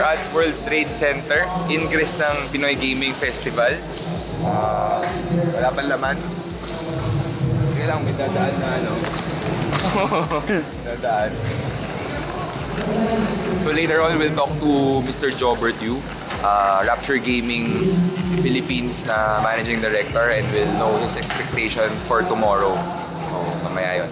at World Trade Center, ingress ng Pinoy Gaming Festival. Wala pang laman. Kailangan may dadaan na ano. Dadaan. So later on, we'll talk to Mr. Jobert Yu, Rapture Gaming Philippines na Managing Director, and we'll know his expectation for tomorrow. So, mamaya yun.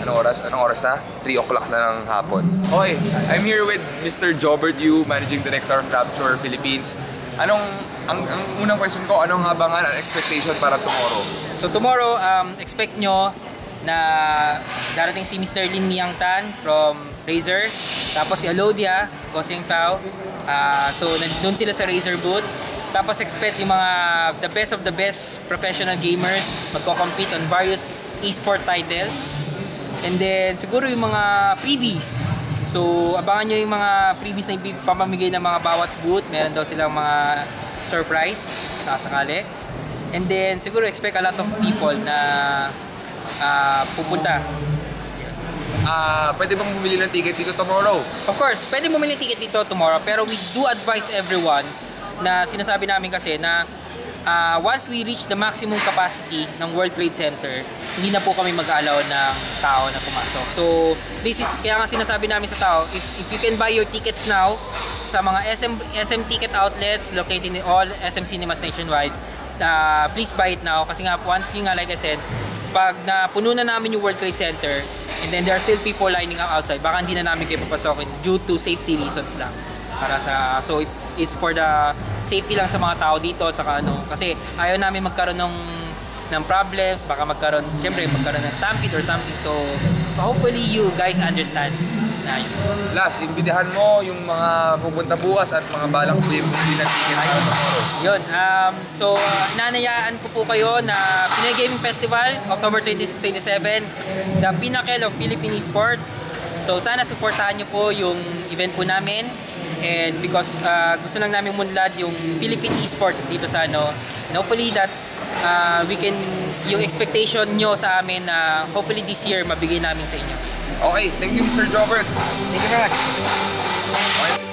Anong oras na? 3 o'clock na ng hapon. Okay, I'm here with Mr. Jobert Yu, Managing Director of Rapture Philippines. Ang unang question ko, anong abangan at expectation para tomorrow? So tomorrow, expect nyo na darating si Mr. Lin Miang Tan from Razer, tapos si Alodia, Goseng Fao. So nandun sila sa Razer booth. Tapos expect yung mga the best professional gamers magko-compete on various e-sport titles. And then siguro yung mga freebies. So abangan nyo yung mga freebies na ipapamigay ng mga bawat booth. Meron daw silang mga surprise sakali. And then siguro expect a lot of people na pupunta. Pwede bang bumili ng ticket dito tomorrow? Of course, pwede bumili ng ticket dito tomorrow, pero we do advise everyone na sinasabi namin kasi na once we reach the maximum capacity ng World Trade Center, hindi na po kami mag-allow ng tao na pumasok. So, this is, kaya nga sinasabi namin sa tao, if you can buy your tickets now sa mga SM ticket outlets located in all SM cinemas nationwide, please buy it now. Kasi nga, once yung nga, like I said, pag napuno na namin yung World Trade Center, and then there are still people lining up outside, baka hindi na namin kayo papasokin due to safety reasons lang. So it's for the safety lang sa mga tao dito at saka ano, kasi ayaw namin magkaroon ng problems, baka magkaroon ng stampede or something. So hopefully you guys understand na yun. Last, imbitahan mo yung mga pupunta bukas at mga balak bumili ng ticket para tomorrow. Yun, so inanayaan ko po kayo na Pinoy Gaming Festival, October 26-27, the pinnacle of Philippine esports. So sana supportahan nyo po yung event po namin. And because gusto lang namin munlad yung Philippine esports dito sa ano, and hopefully that yung expectation nyo sa amin na hopefully this year mabigay namin sa inyo. Okay, thank you Mr. Jobert. Thank you very much. Okay.